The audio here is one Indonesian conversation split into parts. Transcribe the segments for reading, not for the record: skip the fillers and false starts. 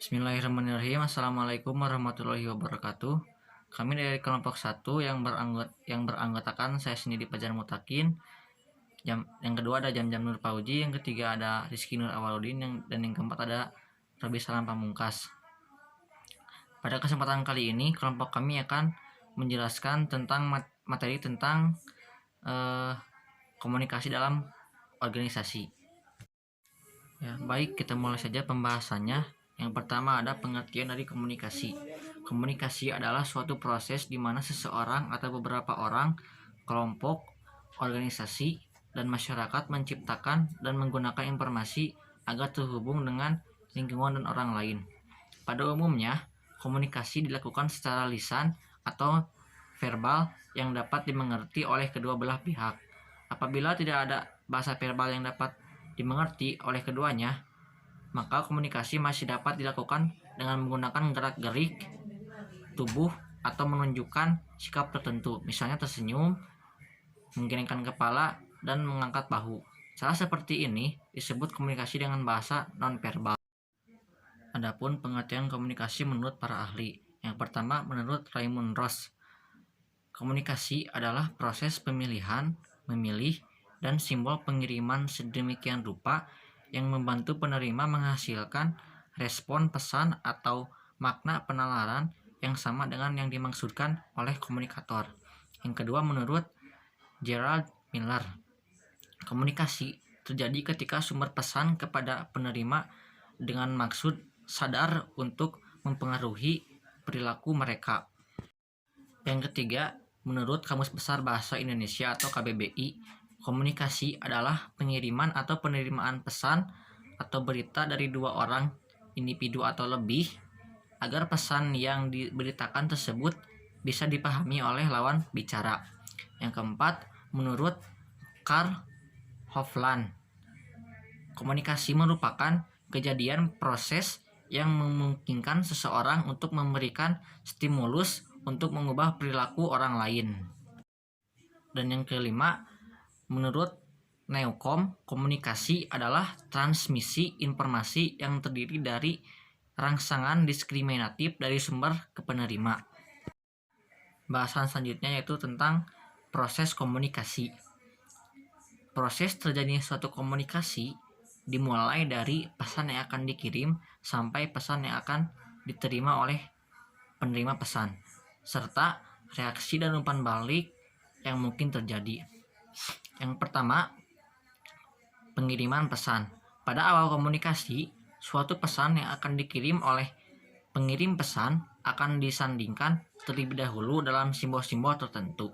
Bismillahirrahmanirrahim. Assalamualaikum warahmatullahi wabarakatuh. Kami dari kelompok 1 yang beranggotakan saya sendiri Fajar Mutakin. Yang kedua ada Jam Nur Pauji, yang ketiga ada Rizky Nur Awaludin, dan yang keempat ada Robi Salam Pamungkas. Pada kesempatan kali ini kelompok kami akan menjelaskan tentang materi tentang komunikasi dalam organisasi. Ya, baik, kita mulai saja pembahasannya. Yang pertama ada pengertian dari komunikasi. Komunikasi adalah suatu proses di mana seseorang atau beberapa orang, kelompok, organisasi, dan masyarakat menciptakan dan menggunakan informasi agar terhubung dengan lingkungan dan orang lain. Pada umumnya, komunikasi dilakukan secara lisan atau verbal yang dapat dimengerti oleh kedua belah pihak. Apabila tidak ada bahasa verbal yang dapat dimengerti oleh keduanya, maka komunikasi masih dapat dilakukan dengan menggunakan gerak-gerik tubuh atau menunjukkan sikap tertentu, misalnya tersenyum, menggelengkan kepala, dan mengangkat bahu. Cara seperti ini disebut komunikasi dengan bahasa nonverbal. Adapun pengertian komunikasi menurut para ahli. Yang pertama, menurut Raymond Ross, komunikasi adalah proses pemilihan, memilih, dan simbol pengiriman sedemikian rupa yang membantu penerima menghasilkan respon pesan atau makna penalaran yang sama dengan yang dimaksudkan oleh komunikator. Yang kedua, menurut Gerald Miller, komunikasi terjadi ketika sumber pesan kepada penerima dengan maksud sadar untuk mempengaruhi perilaku mereka. Yang ketiga, menurut Kamus Besar Bahasa Indonesia atau KBBI, komunikasi adalah pengiriman atau penerimaan pesan atau berita dari dua orang, individu atau lebih, agar pesan yang diberitakan tersebut bisa dipahami oleh lawan bicara. Yang keempat, menurut Karl Hofland, komunikasi merupakan kejadian proses yang memungkinkan seseorang untuk memberikan stimulus untuk mengubah perilaku orang lain. Dan yang kelima, menurut Newcomb, komunikasi adalah transmisi informasi yang terdiri dari rangsangan diskriminatif dari sumber ke penerima. Bahasan selanjutnya yaitu tentang proses komunikasi. Proses terjadinya suatu komunikasi dimulai dari pesan yang akan dikirim sampai pesan yang akan diterima oleh penerima pesan, serta reaksi dan umpan balik yang mungkin terjadi. Yang pertama, pengiriman pesan. Pada awal komunikasi, suatu pesan yang akan dikirim oleh pengirim pesan akan disandingkan terlebih dahulu dalam simbol-simbol tertentu.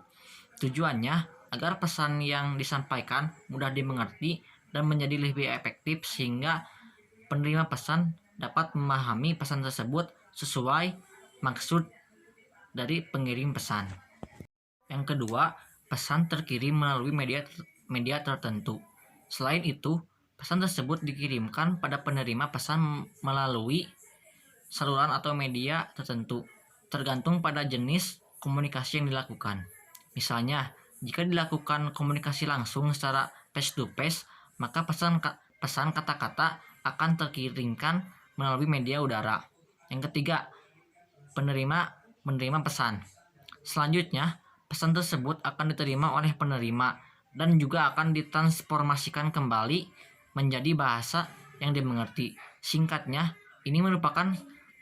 Tujuannya agar pesan yang disampaikan mudah dimengerti dan menjadi lebih efektif sehingga penerima pesan dapat memahami pesan tersebut sesuai maksud dari pengirim pesan. Yang kedua, pesan terkirim melalui media tertentu. Selain itu, pesan tersebut dikirimkan pada penerima pesan melalui saluran atau media tertentu, tergantung pada jenis komunikasi yang dilakukan. Misalnya, jika dilakukan komunikasi langsung secara face to face, maka pesan kata-kata akan terkirimkan melalui media udara. Yang ketiga, menerima pesan. Selanjutnya, pesan tersebut akan diterima oleh penerima dan juga akan ditransformasikan kembali menjadi bahasa yang dimengerti. Singkatnya, ini merupakan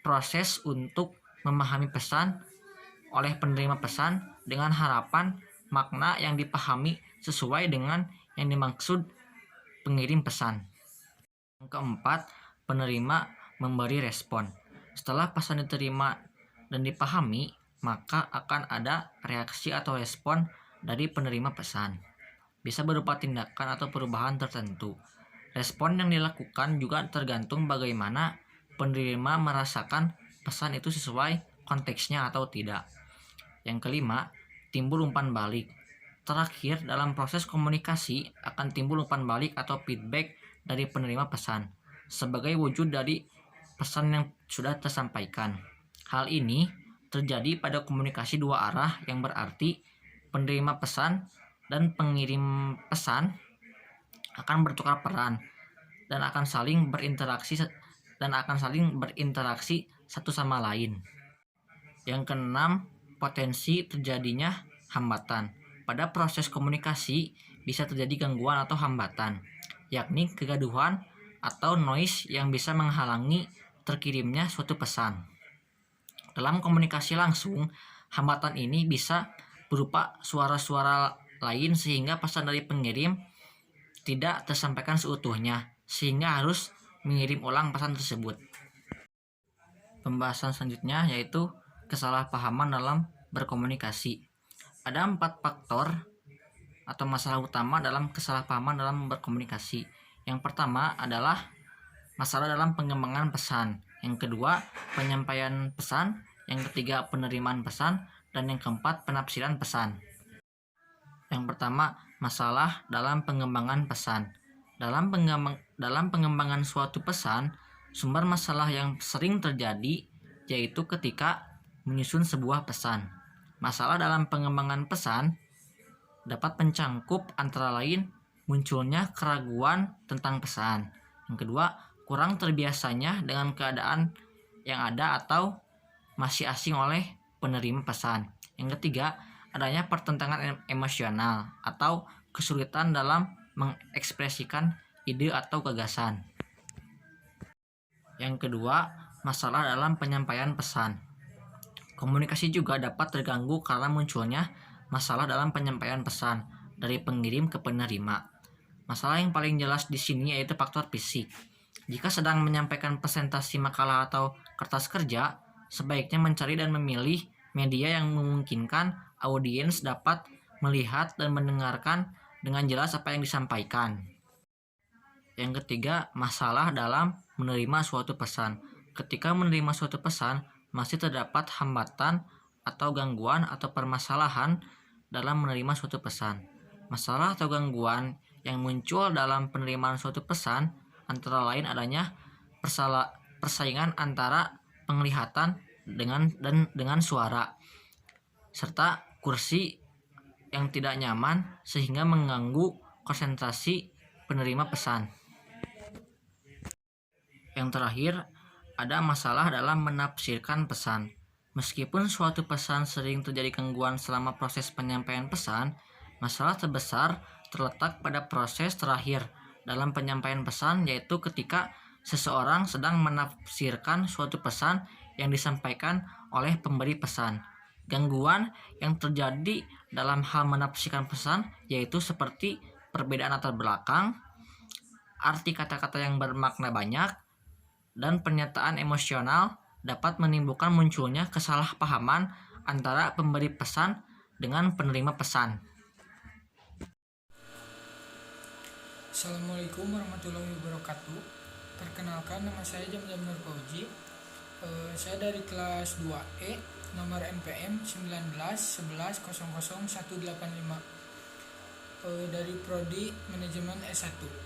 proses untuk memahami pesan oleh penerima pesan dengan harapan makna yang dipahami sesuai dengan yang dimaksud pengirim pesan. Yang keempat, penerima memberi respon. Setelah pesan diterima dan dipahami, maka akan ada reaksi atau respon dari penerima pesan. Bisa berupa tindakan atau perubahan tertentu. Respon yang dilakukan juga tergantung bagaimana penerima merasakan pesan itu sesuai konteksnya atau tidak. Yang kelima, timbul umpan balik. Terakhir, dalam proses komunikasi akan timbul umpan balik atau feedback dari penerima pesan sebagai wujud dari pesan yang sudah tersampaikan. Hal ini terjadi pada komunikasi dua arah yang berarti penerima pesan dan pengirim pesan akan bertukar peran dan akan saling berinteraksi dan akan saling berinteraksi satu sama lain. Yang keenam, potensi terjadinya hambatan. Pada proses komunikasi bisa terjadi gangguan atau hambatan, yakni kegaduhan atau noise yang bisa menghalangi terkirimnya suatu pesan. Dalam komunikasi langsung, hambatan ini bisa berupa suara-suara lain sehingga pesan dari pengirim tidak tersampaikan seutuhnya, sehingga harus mengirim ulang pesan tersebut. Pembahasan selanjutnya yaitu kesalahpahaman dalam berkomunikasi. Ada 4 faktor atau masalah utama dalam kesalahpahaman dalam berkomunikasi. Yang pertama adalah masalah dalam pengembangan pesan. Yang kedua, penyampaian pesan. Yang ketiga, penerimaan pesan. Dan yang keempat, penafsiran pesan. Yang pertama, masalah dalam pengembangan pesan. Dalam pengembangan suatu pesan, sumber masalah yang sering terjadi yaitu ketika menyusun sebuah pesan. Masalah dalam pengembangan pesan dapat mencangkup antara lain munculnya keraguan tentang pesan. Yang kedua, kurang terbiasanya dengan keadaan yang ada atau masih asing oleh penerima pesan. Yang ketiga, adanya pertentangan emosional atau kesulitan dalam mengekspresikan ide atau gagasan. Yang kedua, masalah dalam penyampaian pesan. Komunikasi juga dapat terganggu karena munculnya masalah dalam penyampaian pesan dari pengirim ke penerima. Masalah yang paling jelas di sini yaitu faktor fisik. Jika sedang menyampaikan presentasi makalah atau kertas kerja, sebaiknya mencari dan memilih media yang memungkinkan audiens dapat melihat dan mendengarkan dengan jelas apa yang disampaikan. Yang ketiga, masalah dalam menerima suatu pesan. Ketika menerima suatu pesan, masih terdapat hambatan atau gangguan atau permasalahan dalam menerima suatu pesan. Masalah atau gangguan yang muncul dalam penerimaan suatu pesan antara lain adanya persaingan antara penglihatan dengan suara, serta kursi yang tidak nyaman sehingga mengganggu konsentrasi penerima pesan. Yang terakhir, ada masalah dalam menafsirkan pesan. Meskipun suatu pesan sering terjadi gangguan selama proses penyampaian pesan, masalah terbesar terletak pada proses terakhir dalam penyampaian pesan, yaitu ketika seseorang sedang menafsirkan suatu pesan yang disampaikan oleh pemberi pesan. Gangguan yang terjadi dalam hal menafsirkan pesan yaitu seperti perbedaan latar belakang, arti kata-kata yang bermakna banyak, dan pernyataan emosional dapat menimbulkan munculnya kesalahpahaman antara pemberi pesan dengan penerima pesan. Assalamualaikum warahmatullahi wabarakatuh. Perkenalkan, nama saya Jamil Nurfauzi. Saya dari kelas 2E, nomor NPM 1911000185 dari Prodi Manajemen S1.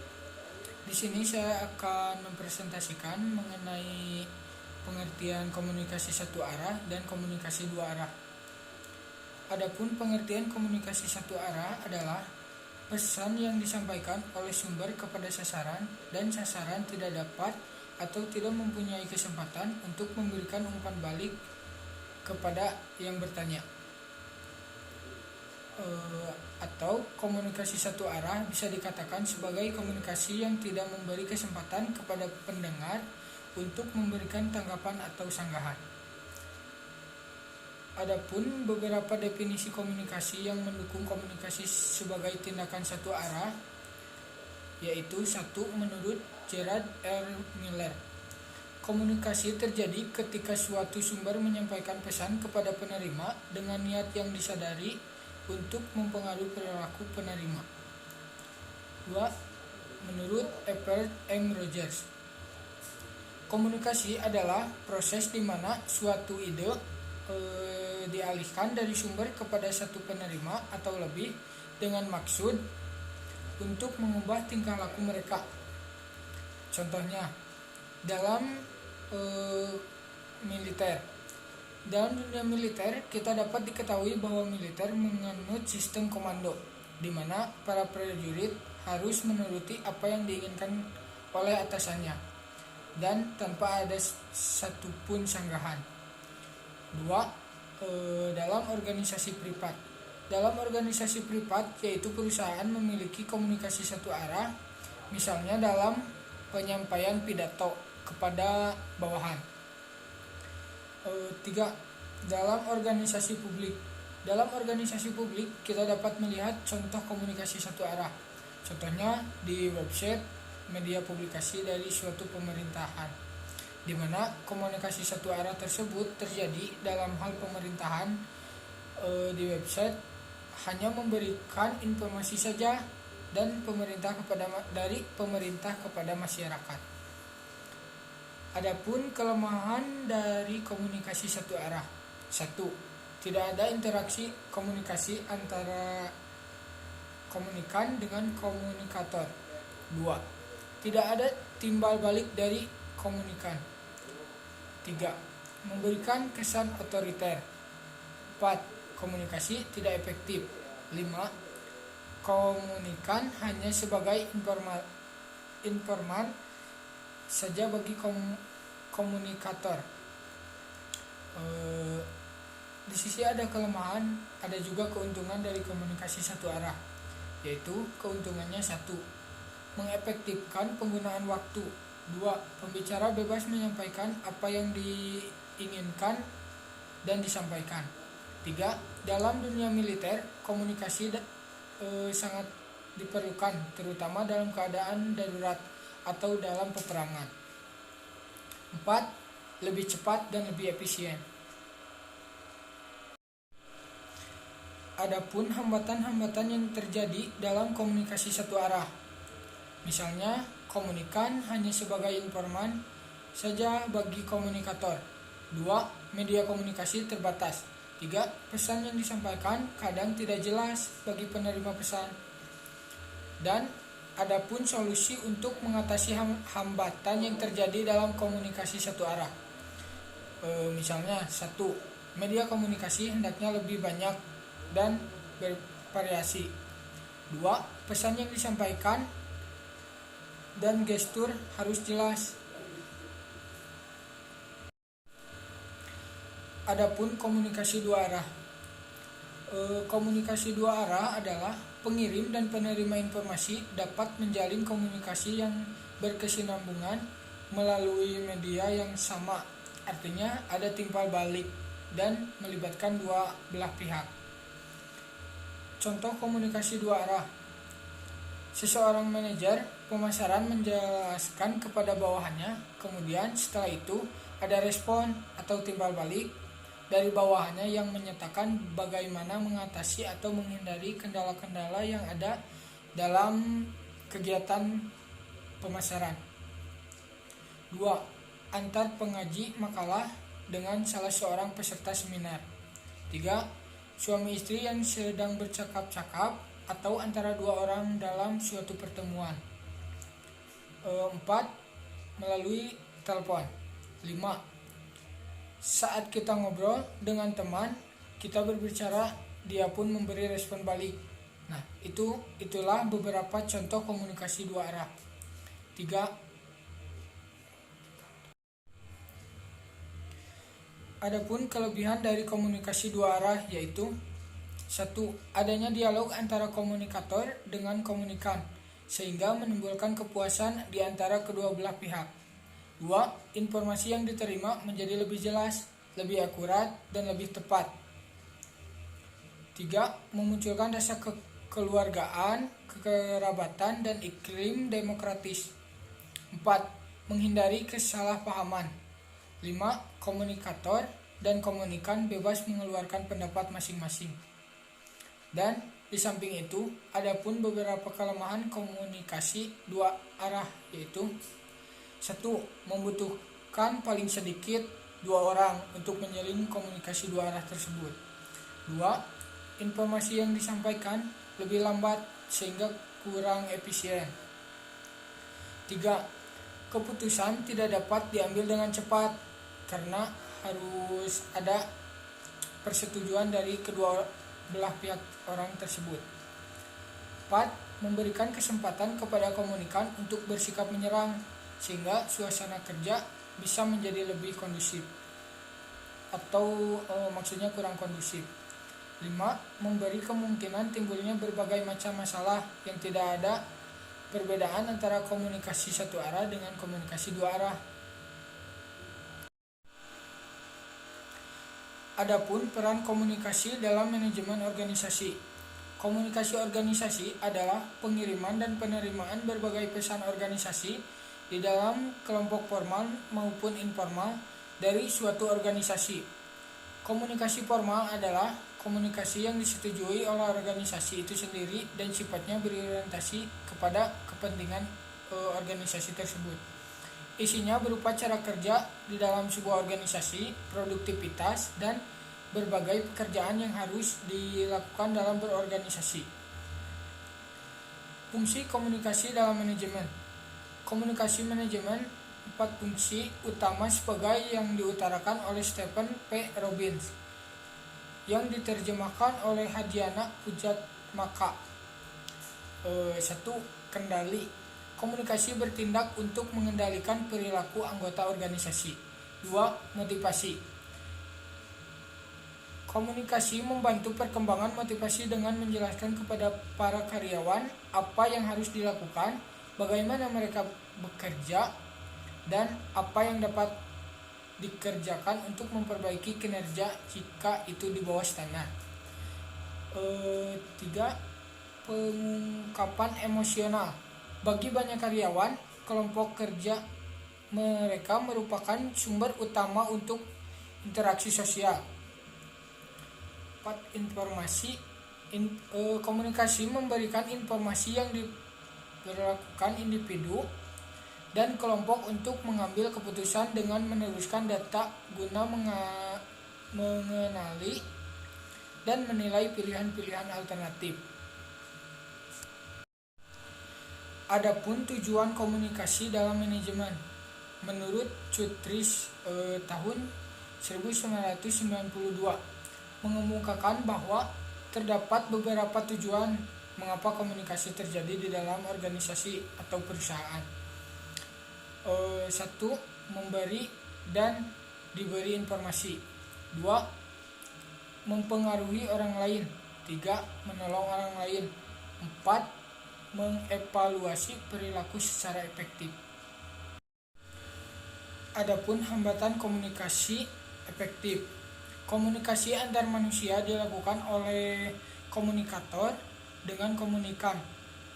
Di sini saya akan mempresentasikan mengenai pengertian komunikasi satu arah dan komunikasi dua arah. Adapun pengertian komunikasi satu arah adalah pesan yang disampaikan oleh sumber kepada sasaran dan sasaran tidak dapat atau tidak mempunyai kesempatan untuk memberikan umpan balik kepada yang bertanya. Atau komunikasi satu arah bisa dikatakan sebagai komunikasi yang tidak memberi kesempatan kepada pendengar untuk memberikan tanggapan atau sanggahan. Adapun beberapa definisi komunikasi yang mendukung komunikasi sebagai tindakan satu arah, yaitu 1. Menurut Gerard R. Miller, komunikasi terjadi ketika suatu sumber menyampaikan pesan kepada penerima dengan niat yang disadari untuk mempengaruhi perilaku penerima. 2. Menurut Everett M. Rogers, komunikasi adalah proses di mana suatu ide dialihkan dari sumber kepada satu penerima atau lebih dengan maksud untuk mengubah tingkah laku mereka. Contohnya, dalam militer. Dalam dunia militer, kita dapat diketahui bahwa militer menganut sistem komando, di mana para prajurit harus menuruti apa yang diinginkan oleh atasannya. dan tanpa ada satupun sanggahan. 2. Dalam organisasi privat. Dalam organisasi privat, yaitu perusahaan memiliki komunikasi satu arah, misalnya dalam penyampaian pidato kepada bawahan. 3. Dalam organisasi publik. Dalam organisasi publik, kita dapat melihat contoh komunikasi satu arah. Contohnya di website media publikasi dari suatu pemerintahan, di mana komunikasi satu arah tersebut terjadi dalam hal pemerintahan. Di website hanya memberikan informasi saja dan dari pemerintah kepada masyarakat. Adapun kelemahan dari komunikasi satu arah. 1. Tidak ada interaksi komunikasi antara komunikan dengan komunikator. 2. Tidak ada timbal balik dari komunikan. 3. Memberikan kesan otoriter. 4. Komunikasi tidak efektif. 5. Komunikan hanya sebagai informan saja bagi komunikator. Di sisi ada kelemahan, ada juga keuntungan dari komunikasi satu arah, yaitu keuntungannya: 1. Mengefektifkan penggunaan waktu. 2. Pembicara bebas menyampaikan apa yang diinginkan dan disampaikan. 3. Dalam dunia militer, komunikasi sangat diperlukan, terutama dalam keadaan darurat atau dalam peperangan. 4. Lebih cepat dan lebih efisien. Adapun hambatan-hambatan yang terjadi dalam komunikasi satu arah, misalnya komunikan hanya sebagai informan saja bagi komunikator. 2. Media komunikasi terbatas. 3. Pesan yang disampaikan kadang tidak jelas bagi penerima pesan. Dan adapun solusi untuk mengatasi hambatan yang terjadi dalam komunikasi satu arah, misalnya: 1. Media komunikasi hendaknya lebih banyak dan bervariasi. 2. Pesan yang disampaikan dan gestur harus jelas. Adapun komunikasi dua arah. Komunikasi dua arah adalah pengirim dan penerima informasi dapat menjalin komunikasi yang berkesinambungan melalui media yang sama. Artinya ada timbal balik dan melibatkan dua belah pihak. Contoh komunikasi dua arah. Seseorang manajer pemasaran menjelaskan kepada bawahannya, kemudian setelah itu ada respon atau timbal balik dari bawahannya yang menyatakan bagaimana mengatasi atau menghindari kendala-kendala yang ada dalam kegiatan pemasaran. 2. Antar pengaji makalah dengan salah seorang peserta seminar. 3. Suami istri yang sedang bercakap-cakap atau antara dua orang dalam suatu pertemuan. 4. Melalui telepon. 5. Saat kita ngobrol dengan teman, kita berbicara, dia pun memberi respon balik. Nah, itulah beberapa contoh komunikasi dua arah. 3. Adapun kelebihan dari komunikasi dua arah yaitu: 1. Adanya dialog antara komunikator dengan komunikan, sehingga menimbulkan kepuasan di antara kedua belah pihak. 2. Informasi yang diterima menjadi lebih jelas, lebih akurat, dan lebih tepat. 3. Memunculkan rasa kekeluargaan, kekerabatan, dan iklim demokratis. 4. Menghindari kesalahpahaman. 5. Komunikator dan komunikan bebas mengeluarkan pendapat masing-masing. Dan di samping itu, ada pun beberapa kelemahan komunikasi dua arah, yaitu: 1. Membutuhkan paling sedikit 2 orang untuk menjalin komunikasi dua arah tersebut. 2. Informasi yang disampaikan lebih lambat sehingga kurang efisien. 3. Keputusan tidak dapat diambil dengan cepat karena harus ada persetujuan dari kedua belah pihak orang tersebut. 4. Memberikan kesempatan kepada komunikan untuk bersikap menyerang sehingga suasana kerja bisa menjadi lebih kondusif atau maksudnya kurang kondusif. 5. Memberi kemungkinan timbulnya berbagai macam masalah yang tidak ada perbedaan antara komunikasi satu arah dengan komunikasi dua arah. Adapun peran komunikasi dalam manajemen organisasi. Komunikasi organisasi adalah pengiriman dan penerimaan berbagai pesan organisasi di dalam kelompok formal maupun informal dari suatu organisasi. Komunikasi formal adalah komunikasi yang disetujui oleh organisasi itu sendiri dan sifatnya berorientasi kepada kepentingan organisasi tersebut. Isinya berupa cara kerja di dalam sebuah organisasi, produktivitas, dan berbagai pekerjaan yang harus dilakukan dalam berorganisasi. Fungsi komunikasi dalam manajemen. Komunikasi manajemen 4 fungsi utama sebagai yang diutarakan oleh Stephen P. Robbins yang diterjemahkan oleh Hadiana Pujatmaka. 1. Kendali. Komunikasi bertindak untuk mengendalikan perilaku anggota organisasi. 2. Motivasi. Komunikasi membantu perkembangan motivasi dengan menjelaskan kepada para karyawan apa yang harus dilakukan, bagaimana mereka bekerja, dan apa yang dapat dikerjakan untuk memperbaiki kinerja jika itu di bawah standar. 3. Pengungkapan emosional. Bagi banyak karyawan, kelompok kerja mereka merupakan sumber utama untuk interaksi sosial. 4. Informasi. Komunikasi memberikan informasi yang diperlakukan individu dan kelompok untuk mengambil keputusan dengan meneruskan data guna mengenali dan menilai pilihan-pilihan alternatif. Adapun tujuan komunikasi dalam manajemen, menurut Chudrish tahun 1992, mengemukakan bahwa terdapat beberapa tujuan mengapa komunikasi terjadi di dalam organisasi atau perusahaan. 1. Memberi dan diberi informasi. 2. Mempengaruhi orang lain. 3. Menolong orang lain. 4. Mengevaluasi perilaku secara efektif. Adapun hambatan komunikasi efektif. Komunikasi antar manusia dilakukan oleh komunikator dengan komunikan.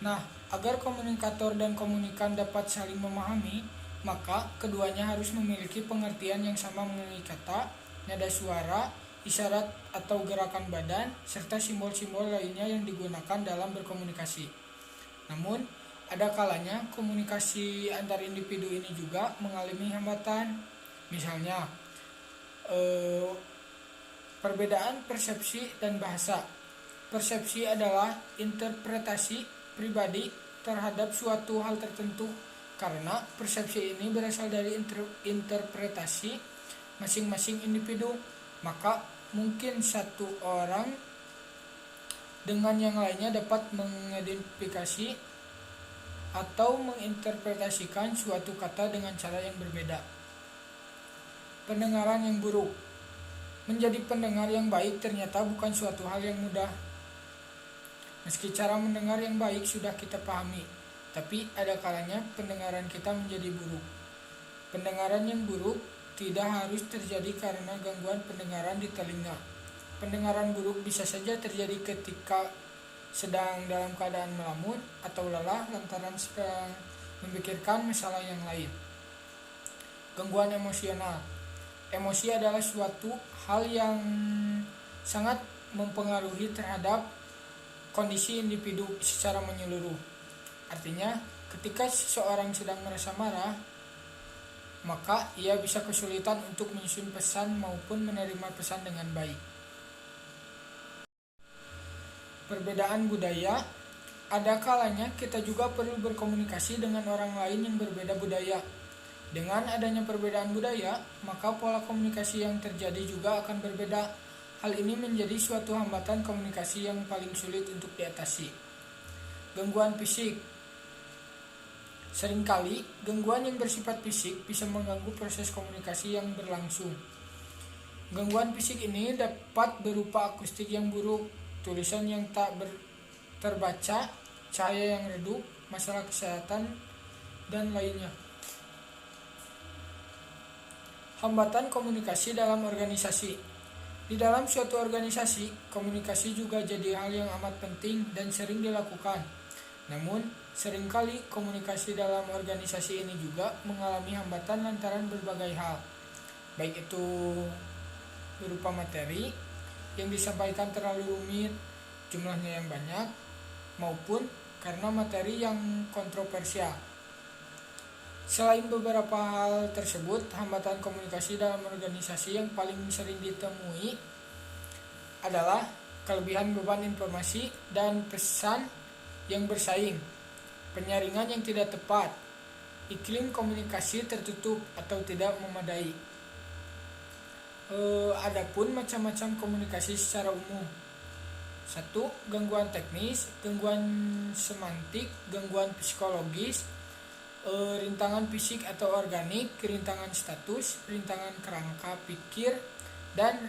Nah, agar komunikator dan komunikan dapat saling memahami, maka keduanya harus memiliki pengertian yang sama mengenai kata, nada suara, isyarat atau gerakan badan, serta simbol-simbol lainnya yang digunakan dalam berkomunikasi. Namun, ada kalanya komunikasi antar individu ini juga mengalami hambatan. Misalnya, perbedaan persepsi dan bahasa. Persepsi adalah interpretasi pribadi terhadap suatu hal tertentu. Karena persepsi ini berasal dari interpretasi masing-masing individu, maka mungkin satu orang dengan yang lainnya dapat mengidentifikasi atau menginterpretasikan suatu kata dengan cara yang berbeda. Pendengaran yang buruk. Menjadi pendengar yang baik ternyata bukan suatu hal yang mudah. Meski cara mendengar yang baik sudah kita pahami, tapi ada kalanya pendengaran kita menjadi buruk. Pendengaran yang buruk tidak harus terjadi karena gangguan pendengaran di telinga. Pendengaran buruk bisa saja terjadi ketika sedang dalam keadaan melamun atau lelah lantaran sedang memikirkan masalah yang lain. Gangguan emosional. Emosi adalah suatu hal yang sangat mempengaruhi terhadap kondisi individu secara menyeluruh. Artinya, ketika seseorang sedang merasa marah, maka ia bisa kesulitan untuk menyusun pesan maupun menerima pesan dengan baik. Perbedaan budaya. Ada kalanya kita juga perlu berkomunikasi dengan orang lain yang berbeda budaya. Dengan adanya perbedaan budaya, maka pola komunikasi yang terjadi juga akan berbeda. Hal ini menjadi suatu hambatan komunikasi yang paling sulit untuk diatasi. Gangguan fisik. Seringkali, gangguan yang bersifat fisik bisa mengganggu proses komunikasi yang berlangsung. Gangguan fisik ini dapat berupa akustik yang buruk, tulisan yang tak terbaca, cahaya yang redup, masalah kesehatan, dan lainnya. Hambatan komunikasi dalam organisasi. Di dalam suatu organisasi, komunikasi juga jadi hal yang amat penting dan sering dilakukan. Namun, seringkali komunikasi dalam organisasi ini juga mengalami hambatan lantaran berbagai hal, baik itu berupa materi yang disampaikan terlalu rumit, jumlahnya yang banyak, maupun karena materi yang kontroversial. Selain beberapa hal tersebut, hambatan komunikasi dalam organisasi yang paling sering ditemui adalah kelebihan beban informasi dan pesan yang bersaing, penyaringan yang tidak tepat, iklim komunikasi tertutup atau tidak memadai. Adapun macam-macam komunikasi secara umum. 1. Gangguan teknis, gangguan semantik, gangguan psikologis, rintangan fisik atau organik, rintangan status, rintangan kerangka pikir, dan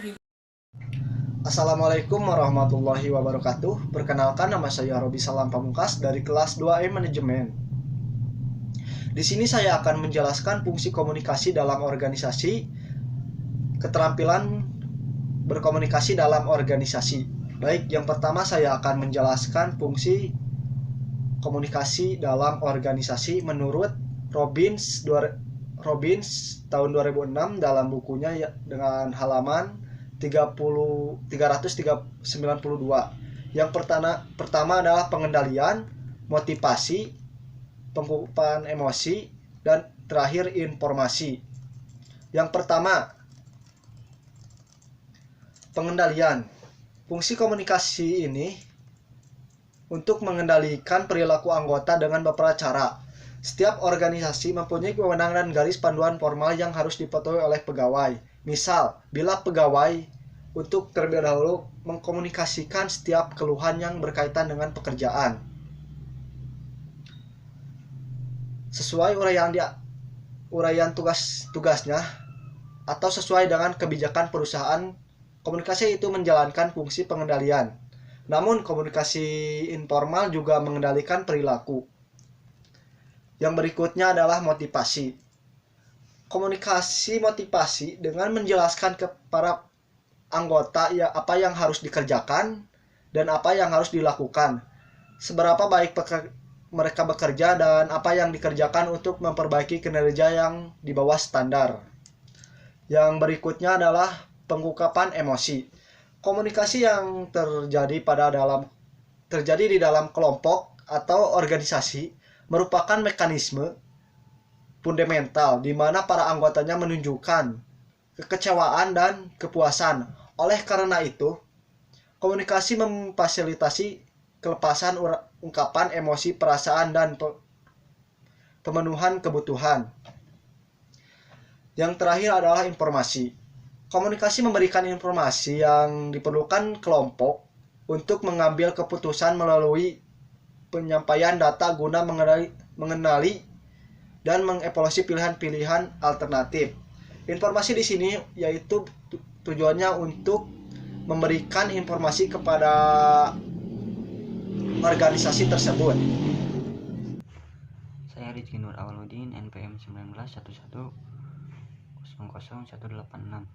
Assalamualaikum warahmatullahi wabarakatuh. Perkenalkan, nama saya Robi Salam Pamungkas dari kelas 2E Manajemen. Di sini saya akan menjelaskan fungsi komunikasi dalam organisasi, keterampilan berkomunikasi dalam organisasi. Baik, yang pertama saya akan menjelaskan fungsi komunikasi dalam organisasi menurut Robbins tahun 2006 dalam bukunya dengan halaman 392. Yang pertama adalah pengendalian, motivasi, pengungkapan emosi, dan terakhir informasi. Yang pertama, pengendalian. Fungsi komunikasi ini untuk mengendalikan perilaku anggota dengan beberapa cara. Setiap organisasi mempunyai kewenangan dan garis panduan formal yang harus dipatuhi oleh pegawai. Misal, bila pegawai untuk terlebih dahulu mengkomunikasikan setiap keluhan yang berkaitan dengan pekerjaan sesuai uraian tugasnya atau sesuai dengan kebijakan perusahaan, komunikasi itu menjalankan fungsi pengendalian. Namun, komunikasi informal juga mengendalikan perilaku. Yang berikutnya adalah motivasi. Komunikasi motivasi dengan menjelaskan kepada anggota apa yang harus dikerjakan dan apa yang harus dilakukan, seberapa baik mereka bekerja dan apa yang dikerjakan untuk memperbaiki kinerja yang di bawah standar. Yang berikutnya adalah pengungkapan emosi. Komunikasi yang terjadi di dalam kelompok atau organisasi merupakan mekanisme fundamental di mana para anggotanya menunjukkan kekecewaan dan kepuasan. Oleh karena itu, komunikasi memfasilitasi kelepasan ungkapan emosi, perasaan, dan pemenuhan kebutuhan. Yang terakhir adalah informasi. Komunikasi memberikan informasi yang diperlukan kelompok untuk mengambil keputusan melalui penyampaian data guna mengenali dan mengevaluasi pilihan-pilihan alternatif. Informasi di sini yaitu tujuannya untuk memberikan informasi kepada organisasi tersebut. Saya Rizky Nur Awaludin, NPM 1911000186.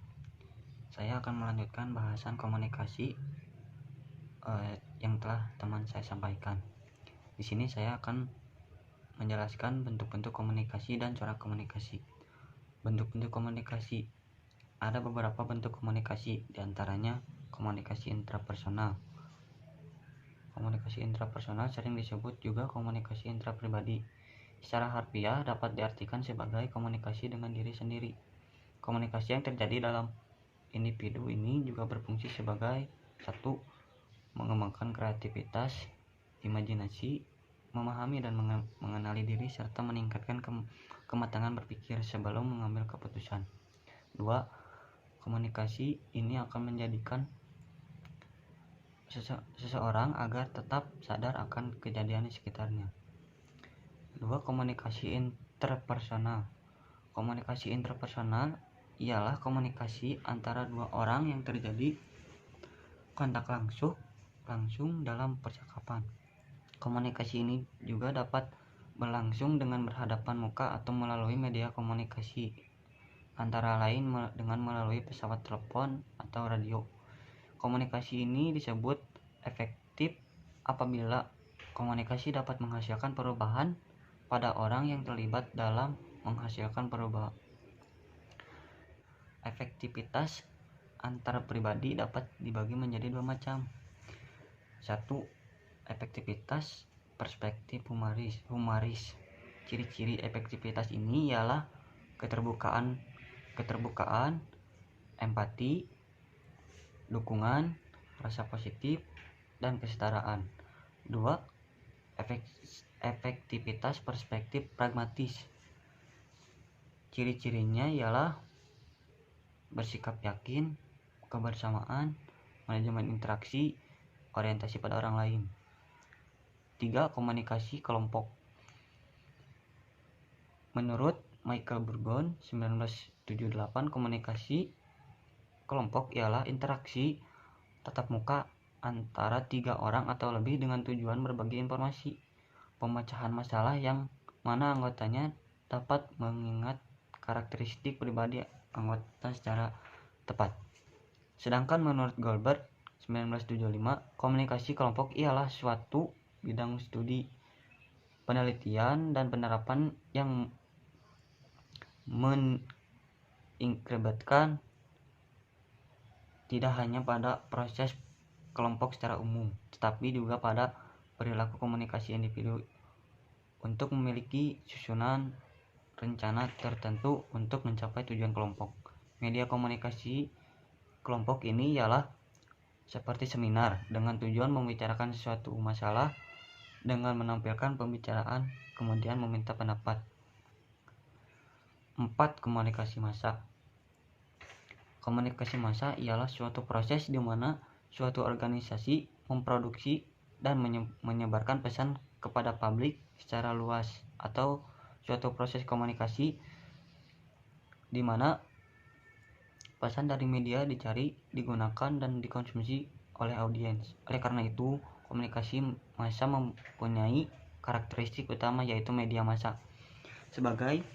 Saya akan melanjutkan bahasan komunikasi yang telah teman saya sampaikan. Di sini saya akan menjelaskan bentuk-bentuk komunikasi dan corak komunikasi. Bentuk-bentuk komunikasi. Ada beberapa bentuk komunikasi, diantaranya komunikasi intrapersonal. Komunikasi intrapersonal sering disebut juga komunikasi intrapribadi. Secara harfiah dapat diartikan sebagai komunikasi dengan diri sendiri. Komunikasi yang terjadi dalam individu ini juga berfungsi sebagai 1. Mengembangkan kreativitas, imajinasi, memahami dan mengenali diri, serta meningkatkan kematangan berpikir sebelum mengambil keputusan. 2. Komunikasi ini akan menjadikan seseorang agar tetap sadar akan kejadian di sekitarnya. 2. Komunikasi interpersonal. Komunikasi interpersonal ialah komunikasi antara dua orang yang terjadi kontak langsung dalam percakapan. Komunikasi ini juga dapat berlangsung dengan berhadapan muka atau melalui media komunikasi, antara lain dengan melalui pesawat telepon atau radio. Komunikasi ini disebut efektif apabila komunikasi dapat menghasilkan perubahan pada orang yang terlibat dalam menghasilkan perubahan. Efektivitas antar pribadi dapat dibagi menjadi dua macam. 1. Efektivitas perspektif humoris. Ciri-ciri efektivitas ini ialah keterbukaan, empati, dukungan, rasa positif, dan kesetaraan. 2. Efektivitas perspektif pragmatis. Ciri-cirinya ialah bersikap yakin, kebersamaan, manajemen interaksi, orientasi pada orang lain. 3. Komunikasi kelompok. Menurut Michael Burgon 1978, komunikasi kelompok ialah interaksi tatap muka antara 3 orang atau lebih dengan tujuan berbagi informasi, pemecahan masalah yang mana anggotanya dapat mengingat karakteristik pribadi anggota secara tepat. Sedangkan menurut Goldberg 1975, komunikasi kelompok ialah suatu bidang studi, penelitian, dan penerapan yang menginkribetkan tidak hanya pada proses kelompok secara umum, tetapi juga pada perilaku komunikasi individu untuk memiliki susunan rencana tertentu untuk mencapai tujuan kelompok. Media komunikasi kelompok ini ialah seperti seminar dengan tujuan membicarakan sesuatu masalah dengan menampilkan pembicaraan, kemudian meminta pendapat. 4. Komunikasi massa. Komunikasi massa ialah suatu proses di mana suatu organisasi memproduksi dan menyebarkan pesan kepada publik secara luas, atau suatu proses komunikasi di mana pesan dari media dicari, digunakan, dan dikonsumsi oleh audiens. Oleh karena itu, komunikasi massa mempunyai karakteristik utama, yaitu media massa sebagai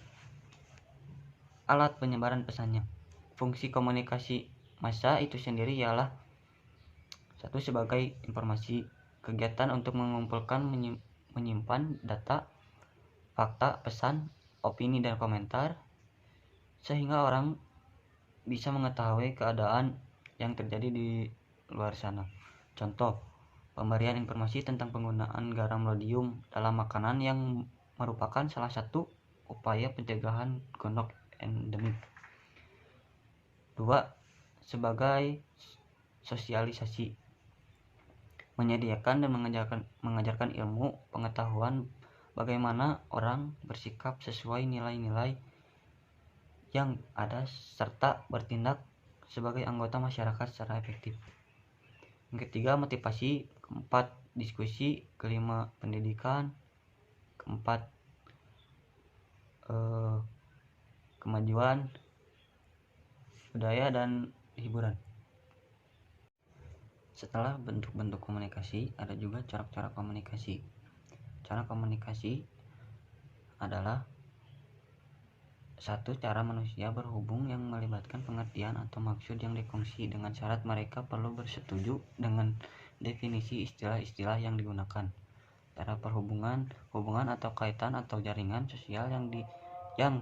alat penyebaran pesannya. Fungsi komunikasi massa itu sendiri ialah 1. Sebagai informasi, kegiatan untuk mengumpulkan, menyimpan data, fakta, pesan, opini, dan komentar sehingga orang bisa mengetahui keadaan yang terjadi di luar sana. Contoh, pemberian informasi tentang penggunaan garam rhodium dalam makanan yang merupakan salah satu upaya pencegahan gondok endemik. 2. Sebagai sosialisasi, menyediakan dan mengajarkan ilmu pengetahuan bagaimana orang bersikap sesuai nilai-nilai yang ada serta bertindak sebagai anggota masyarakat secara efektif. Yang ketiga, motivasi. 4. Diskusi. 5. Pendidikan. 4. Kemajuan budaya dan hiburan. Setelah bentuk-bentuk komunikasi, ada juga cara-cara komunikasi. Cara komunikasi adalah 1. Cara manusia berhubung yang melibatkan pengertian atau maksud yang dikongsi dengan syarat mereka perlu bersetuju dengan definisi istilah-istilah yang digunakan. Cara perhubungan, hubungan atau kaitan atau jaringan sosial yang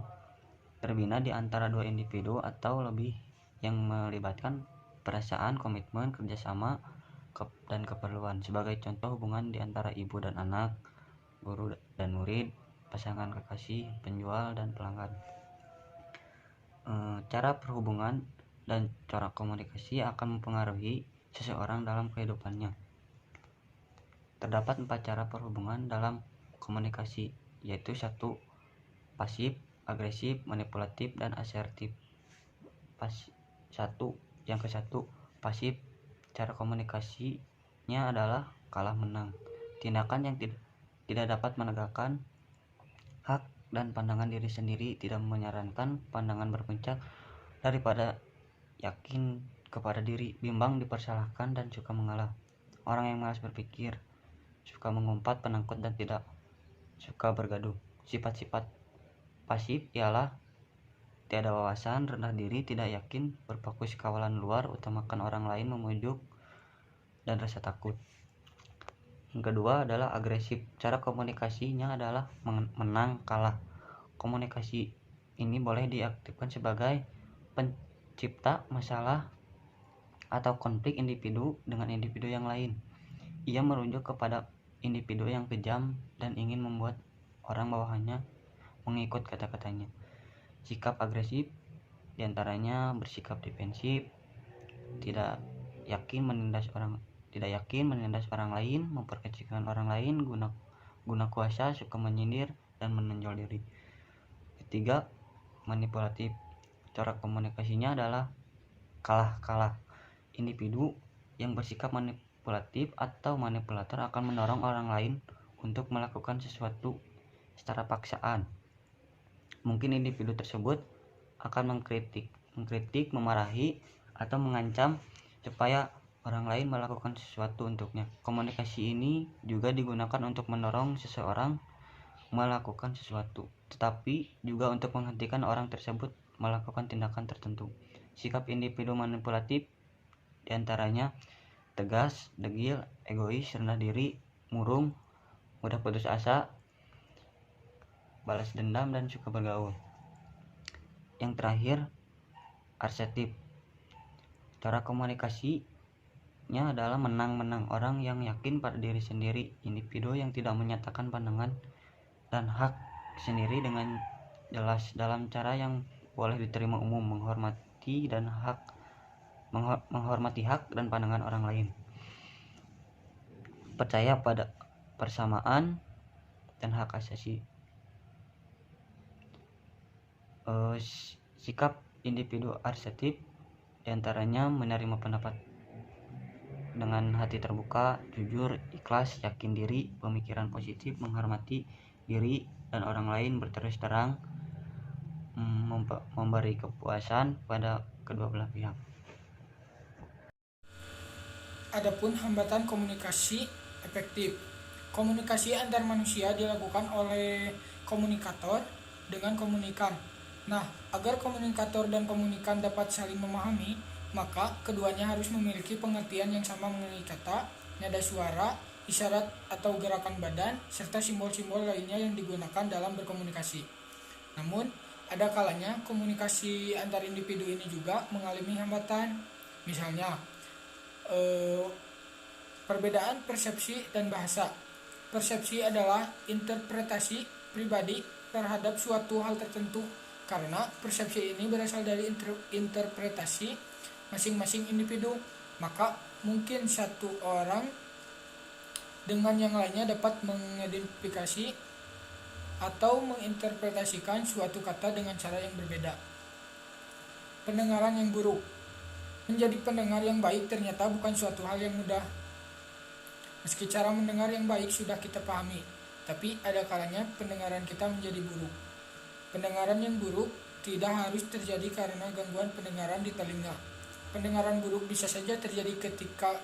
terbina di antara dua individu atau lebih yang melibatkan perasaan, komitmen, kerjasama, dan keperluan. Sebagai contoh, hubungan di antara ibu dan anak, guru dan murid, pasangan kekasih, penjual, dan pelanggan. Cara perhubungan dan cara komunikasi akan mempengaruhi seseorang dalam kehidupannya. Terdapat 4 cara perhubungan dalam komunikasi, yaitu 1. Pasif, agresif, manipulatif, dan asertif. Yang ke-1, pasif. Cara komunikasinya adalah kalah menang. Tindakan yang tidak dapat menegakkan dan pandangan diri sendiri, tidak menyarankan pandangan berpuncak daripada yakin kepada diri, bimbang dipersalahkan, dan suka mengalah. Orang yang malas berpikir, suka mengumpat, penakut, dan tidak suka bergaduh. Sifat-sifat pasif ialah tiada wawasan, rendah diri, tidak yakin, berfokus kawalan luar, utamakan orang lain, memujuk, dan rasa takut. Yang kedua adalah agresif. Cara komunikasinya adalah menang kalah. Komunikasi ini boleh diaktifkan sebagai pencipta masalah atau konflik individu dengan individu yang lain. Ia merujuk kepada individu yang kejam dan ingin membuat orang bawahannya mengikut kata-katanya. Sikap agresif diantaranya bersikap defensif, tidak yakin menindas orang lain, memperkecilkan orang lain, guna kuasa, suka menyindir, dan menonjol diri. Ketiga, manipulatif. Cara komunikasinya adalah kalah-kalah. Individu yang bersikap manipulatif atau manipulator akan mendorong orang lain untuk melakukan sesuatu secara paksaan. Mungkin individu tersebut akan mengkritik, memarahi, atau mengancam supaya orang lain melakukan sesuatu untuknya. Komunikasi ini juga digunakan untuk mendorong seseorang melakukan sesuatu, tetapi juga untuk menghentikan orang tersebut melakukan tindakan tertentu. Sikap individu manipulatif diantaranya tegas, degil, egois, rendah diri, murung, mudah putus asa, balas dendam, dan suka bergaul. Yang terakhir, asertif. Cara komunikasinya adalah menang-menang. Orang yang yakin pada diri sendiri, individu yang tidak menyatakan pandangan dan hak sendiri dengan jelas dalam cara yang boleh diterima umum, menghormati hak dan pandangan orang lain, percaya pada persamaan dan hak asasi. Sikap individu asertif diantaranya menerima pendapat dengan hati terbuka, jujur, ikhlas, yakin diri, pemikiran positif, menghormati diri dan orang lain, berterus terang, memberi kepuasan pada kedua belah pihak. Adapun hambatan komunikasi efektif. Komunikasi antar manusia dilakukan oleh komunikator dengan komunikan. Nah, agar komunikator dan komunikan dapat saling memahami, maka keduanya harus memiliki pengertian yang sama mengenai kata, nada suara, isyarat atau gerakan badan, serta simbol-simbol lainnya yang digunakan dalam berkomunikasi. Namun, ada kalanya komunikasi antar individu ini juga mengalami hambatan. Misalnya, perbedaan persepsi dan bahasa. Persepsi adalah interpretasi pribadi terhadap suatu hal tertentu, karena persepsi ini berasal dari interpretasi masing-masing individu, maka mungkin satu orang dengan yang lainnya dapat mengidentifikasi atau menginterpretasikan suatu kata dengan cara yang berbeda. Pendengaran yang buruk. Menjadi pendengar yang baik ternyata bukan suatu hal yang mudah. Meski cara mendengar yang baik sudah kita pahami, tapi ada kalanya pendengaran kita menjadi buruk. Pendengaran yang buruk tidak harus terjadi karena gangguan pendengaran di telinga. Pendengaran buruk bisa saja terjadi ketika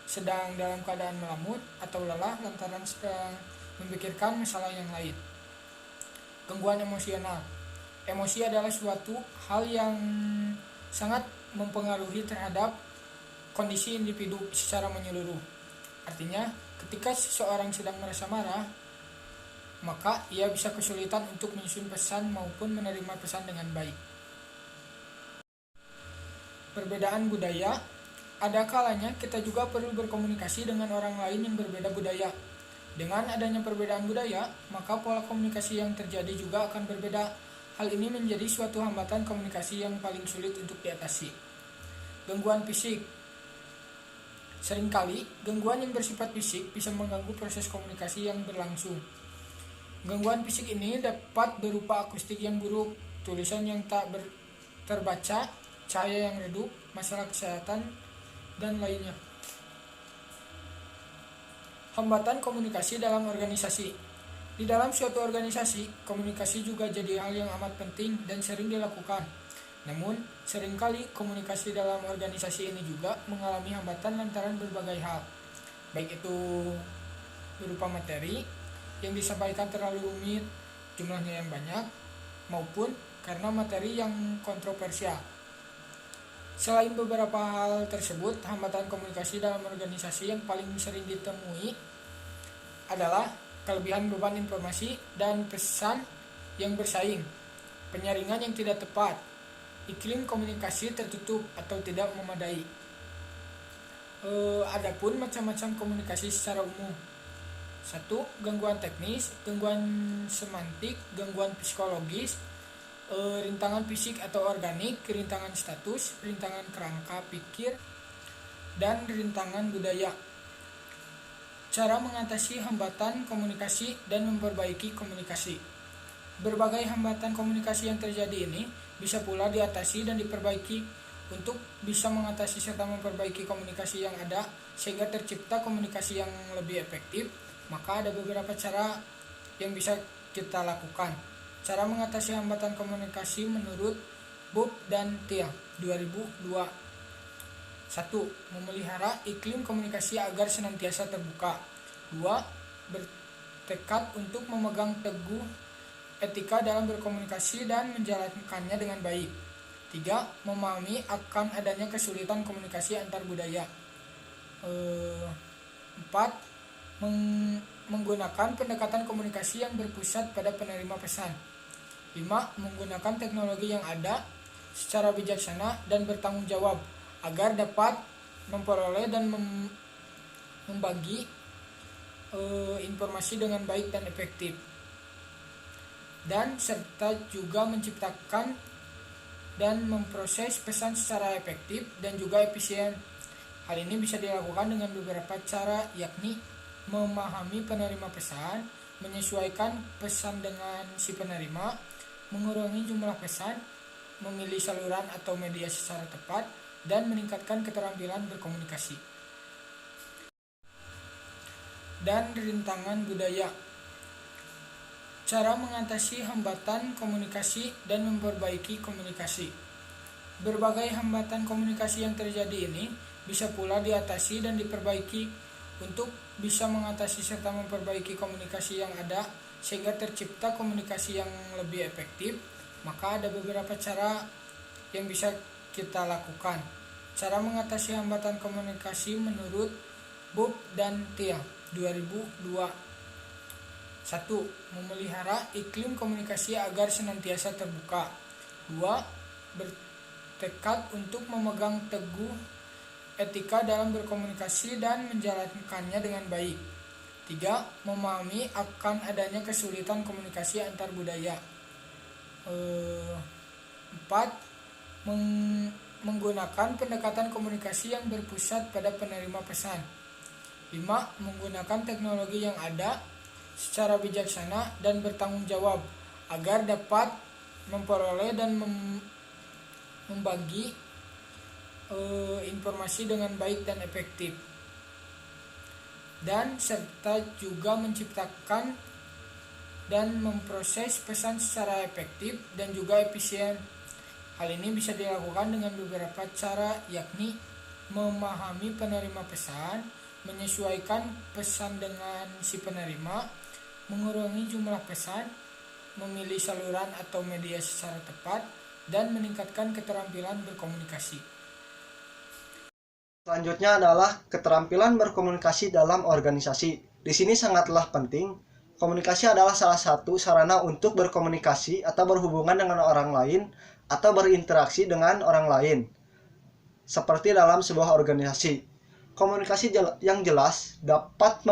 sedang dalam keadaan melamut atau lelah lantaran sedang memikirkan masalah yang lain. Gangguan emosional. Emosi adalah suatu hal yang sangat mempengaruhi terhadap kondisi individu secara menyeluruh. Artinya, ketika seseorang sedang merasa marah, maka ia bisa kesulitan untuk menyusun pesan maupun menerima pesan dengan baik. Perbedaan budaya. Ada kalanya kita juga perlu berkomunikasi dengan orang lain yang berbeda budaya. Dengan adanya perbedaan budaya, maka pola komunikasi yang terjadi juga akan berbeda. Hal ini menjadi suatu hambatan komunikasi yang paling sulit untuk diatasi. Gangguan fisik. Seringkali, gangguan yang bersifat fisik bisa mengganggu proses komunikasi yang berlangsung. Gangguan fisik ini dapat berupa akustik yang buruk, tulisan yang tak terbaca, cahaya yang redup, masalah kesehatan, dan lainnya. Hambatan komunikasi dalam organisasi. Di dalam suatu organisasi, komunikasi juga jadi hal yang amat penting dan sering dilakukan. Namun, seringkali komunikasi dalam organisasi ini juga mengalami hambatan lantaran berbagai hal, baik itu berupa materi yang disampaikan terlalu rumit, jumlahnya yang banyak, maupun karena materi yang kontroversial. Selain beberapa hal tersebut, hambatan komunikasi dalam organisasi yang paling sering ditemui adalah kelebihan beban informasi dan pesan yang bersaing, penyaringan yang tidak tepat, iklim komunikasi tertutup atau tidak memadai. Adapun macam-macam komunikasi secara umum. 1. Gangguan teknis, gangguan semantik, gangguan psikologis, rintangan fisik atau organik, rintangan status, rintangan kerangka pikir, dan rintangan budaya. Cara mengatasi hambatan komunikasi dan memperbaiki komunikasi. Berbagai hambatan komunikasi yang terjadi ini bisa pula diatasi dan diperbaiki. Untuk bisa mengatasi serta memperbaiki komunikasi yang ada sehingga tercipta komunikasi yang lebih efektif, maka ada beberapa cara yang bisa kita lakukan. Cara mengatasi hambatan komunikasi menurut Bob dan Tia 2002. 1. Memelihara iklim komunikasi agar senantiasa terbuka. 2. Bertekad untuk memegang teguh etika dalam berkomunikasi dan menjalankannya dengan baik. 3. Memahami akan adanya kesulitan komunikasi antar budaya. 4. Menggunakan pendekatan komunikasi yang berpusat pada penerima pesan. 5. Menggunakan teknologi yang ada secara bijaksana dan bertanggung jawab agar dapat memperoleh dan membagi informasi dengan baik dan efektif, dan serta juga menciptakan dan memproses pesan secara efektif dan juga efisien. Hal ini bisa dilakukan dengan beberapa cara, yakni memahami penerima pesan, menyesuaikan pesan dengan si penerima, mengurangi jumlah pesan, memilih saluran atau media secara tepat, dan meningkatkan keterampilan berkomunikasi. Dan rintangan budaya. Cara mengatasi hambatan komunikasi dan memperbaiki komunikasi. Berbagai hambatan komunikasi yang terjadi ini bisa pula diatasi dan diperbaiki. Untuk bisa mengatasi serta memperbaiki komunikasi yang ada sehingga tercipta komunikasi yang lebih efektif, maka ada beberapa cara yang bisa kita lakukan. Cara mengatasi hambatan komunikasi menurut Bob dan Tia 2002. 1. Memelihara iklim komunikasi agar senantiasa terbuka. 2. Bertekad untuk memegang teguh etika dalam berkomunikasi dan menjalankannya dengan baik. 3. Memahami akan adanya kesulitan komunikasi antar budaya. 4. Menggunakan pendekatan komunikasi yang berpusat pada penerima pesan. 5. Menggunakan teknologi yang ada secara bijaksana dan bertanggung jawab agar dapat memperoleh dan membagi informasi dengan baik dan efektif, dan serta juga menciptakan dan memproses pesan secara efektif dan juga efisien. Hal ini bisa dilakukan dengan beberapa cara, yakni memahami penerima pesan, menyesuaikan pesan dengan si penerima, mengurangi jumlah pesan, memilih saluran atau media secara tepat, dan meningkatkan keterampilan berkomunikasi. Selanjutnya adalah keterampilan berkomunikasi dalam organisasi. Di sini sangatlah penting. Komunikasi adalah salah satu sarana untuk berkomunikasi atau berhubungan dengan orang lain atau berinteraksi dengan orang lain, seperti dalam sebuah organisasi. Komunikasi yang jelas dapat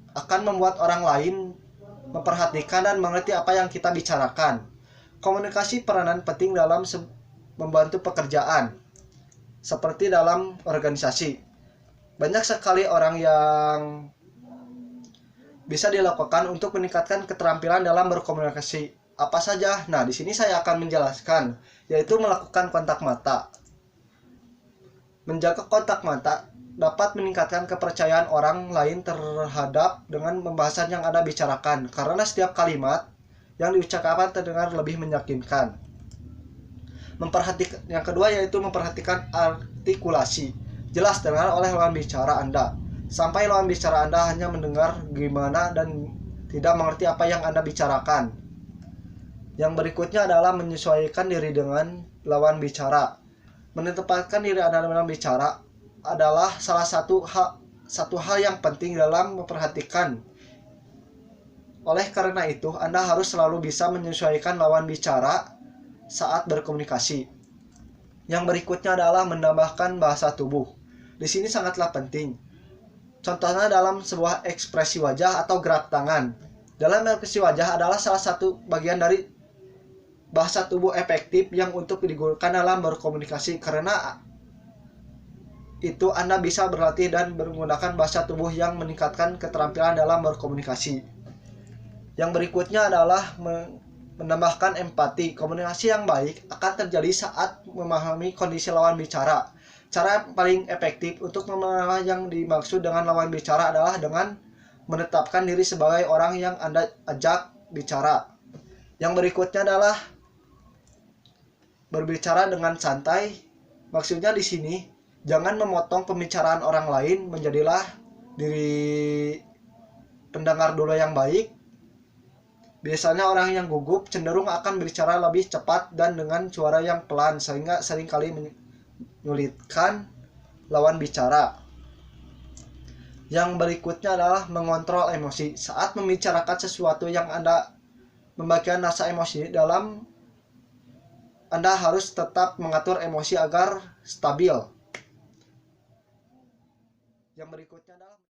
akan membuat orang lain memperhatikan dan mengerti apa yang kita bicarakan. Komunikasi peranan penting dalam membantu pekerjaan, seperti dalam organisasi. Banyak sekali orang yang bisa dilakukan untuk meningkatkan keterampilan dalam berkomunikasi. Apa saja? Nah, di sini saya akan menjelaskan, yaitu melakukan kontak mata. Menjaga kontak mata dapat meningkatkan kepercayaan orang lain terhadap dengan pembahasan yang Anda bicarakan, karena setiap kalimat yang diucapkan terdengar lebih meyakinkan. Yang kedua yaitu memperhatikan artikulasi. Jelas terdengar oleh lawan bicara Anda, sampai lawan bicara Anda hanya mendengar gimana dan tidak mengerti apa yang Anda bicarakan. Yang berikutnya adalah menyesuaikan diri dengan lawan bicara. Menempatkan diri Anda dalam bicara adalah salah satu hal yang penting dalam memperhatikan. Oleh karena itu, Anda harus selalu bisa menyesuaikan lawan bicara saat berkomunikasi. Yang berikutnya adalah menambahkan bahasa tubuh. Di sini sangatlah penting. Contohnya dalam sebuah ekspresi wajah atau gerak tangan. Dalam ekspresi wajah adalah salah satu bagian dari bahasa tubuh efektif yang untuk digunakan dalam berkomunikasi, karena itu Anda bisa berlatih dan menggunakan bahasa tubuh yang meningkatkan keterampilan dalam berkomunikasi. Yang berikutnya adalah menambahkan empati. Komunikasi yang baik akan terjadi saat memahami kondisi lawan bicara. Cara yang paling efektif untuk memahami yang dimaksud dengan lawan bicara adalah dengan menetapkan diri sebagai orang yang Anda ajak bicara. Yang berikutnya adalah berbicara dengan santai. Maksudnya di sini jangan memotong pembicaraan orang lain, menjadilah diri pendengar dulu yang baik. Biasanya orang yang gugup cenderung akan berbicara lebih cepat dan dengan suara yang pelan, sehingga seringkali menyulitkan lawan bicara. Yang berikutnya adalah mengontrol emosi. Saat membicarakan sesuatu yang Anda membagikan rasa emosi dalam, Anda harus tetap mengatur emosi agar stabil. Yang berikutnya